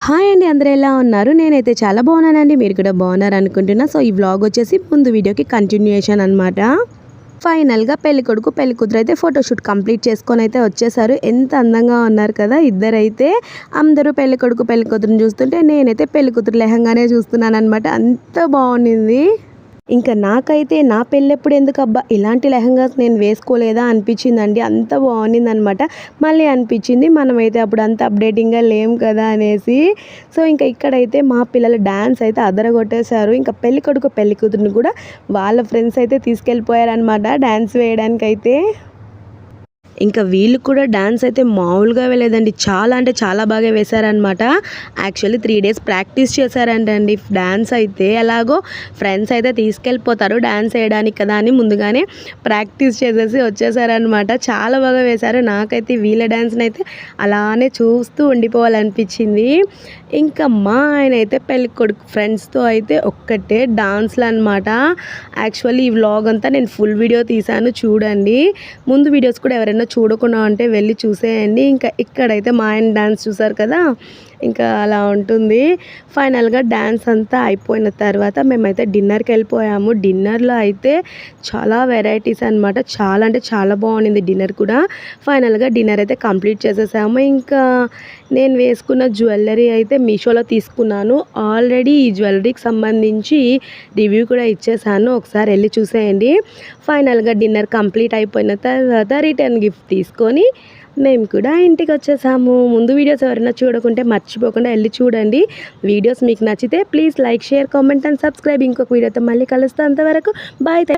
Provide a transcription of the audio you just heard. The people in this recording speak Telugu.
హాయ్ అండి, అందరూ ఎలా ఉన్నారు? నేనైతే చాలా బాగున్నానండి. మీరు కూడా బాగున్నారు అనుకుంటున్నా. సో ఈ వ్లాగ్ వచ్చేసి ముందు వీడియోకి కంటిన్యూయేషన్ అనమాట. ఫైనల్గా పెళ్ళికొడుకు పెళ్ళికూతురు అయితే ఫోటోషూట్ కంప్లీట్ చేసుకొని అయితే వచ్చేసారు. ఎంత అందంగా ఉన్నారు కదా ఇద్దరైతే. అందరూ పెళ్ళికొడుకు పెళ్ళికూతురుని చూస్తుంటే నేనైతే పెళ్ళికూతురు లెహంగానే చూస్తున్నాను అనమాట. అంత బాగుండింది. ఇంకా నాకైతే నా పెళ్ళెప్పుడు ఎందుకబ్బా ఇలాంటి లెహంగాస్ నేను వేసుకోలేదా అనిపించిందండి. అంత బాగుండిందనమాట. మళ్ళీ అనిపించింది మనమైతే అప్పుడు అంత అప్డేటింగ్గా లేం కదా అనేసి. సో ఇంకా ఇక్కడైతే మా పిల్లలు డ్యాన్స్ అయితే అదరగొట్టేశారు. ఇంకా పెళ్ళి కొడుకు పెళ్ళి కూతురుని కూడా వాళ్ళ ఫ్రెండ్స్ అయితే తీసుకెళ్ళిపోయారనమాట డ్యాన్స్ వేయడానికైతే. ఇంకా వీళ్ళు కూడా డ్యాన్స్ అయితే మామూలుగా వేయలేదండి. చాలా అంటే చాలా బాగా వేశారనమాట. యాక్చువల్లీ 3 days ప్రాక్టీస్ చేశారంటండి డ్యాన్స్ అయితే. ఎలాగో ఫ్రెండ్స్ అయితే తీసుకెళ్ళిపోతారు డ్యాన్స్ వేయడానికి కదా అని ముందుగానే ప్రాక్టీస్ చేసేసి వచ్చేసారనమాట. చాలా బాగా వేశారు. నాకైతే వీళ్ళ డ్యాన్స్ని అయితే అలానే చూస్తూ ఉండిపోవాలనిపించింది. ఇంకా మా ఆయన అయితే పెళ్ళి కొడుకు ఫ్రెండ్స్తో అయితే ఒక్కటే డాన్స్లు అనమాట. యాక్చువల్లీ ఈ వ్లాగ్ అంతా నేను ఫుల్ వీడియో తీశాను చూడండి. ముందు వీడియోస్ కూడా ఎవరైనా చూడకుండా ఉంటే వెళ్ళి చూసేయండి. ఇంకా ఇక్కడైతే మా ఆయన డ్యాన్స్ చూసారు కదా, ఇంకా అలా ఉంటుంది. ఫైనల్గా డ్యాన్స్ అంతా అయిపోయిన తర్వాత మేమైతే డిన్నర్కి వెళ్ళిపోయాము. డిన్నర్లో అయితే చాలా వెరైటీస్ అనమాట. చాలా అంటే చాలా బాగుండింది డిన్నర్ కూడా. ఫైనల్గా డిన్నర్ అయితే కంప్లీట్ చేసేసాము. ఇంకా నేను వేసుకున్న జ్యువెలరీ అయితే మీషోలో తీసుకున్నాను. ఆల్రెడీ ఈ జ్యువెలరీకి సంబంధించి రివ్యూ కూడా ఇచ్చేసాను, ఒకసారి వెళ్ళి చూసేయండి. ఫైనల్గా డిన్నర్ కంప్లీట్ అయిపోయిన తర్వాత రిటర్న్ గిఫ్ట్ తీసుకొని మేము కూడా ఇంటికి వచ్చేసాము. ముందు వీడియోస్ ఎవరైనా చూడకుంటే మర్చిపోకుండా వెళ్ళి చూడండి. వీడియోస్ మీకు నచ్చితే please like, share, comment and subscribe. ఇంకొక వీడియోతో మళ్ళీ కలుస్తాను. అంతవరకు బాయ్.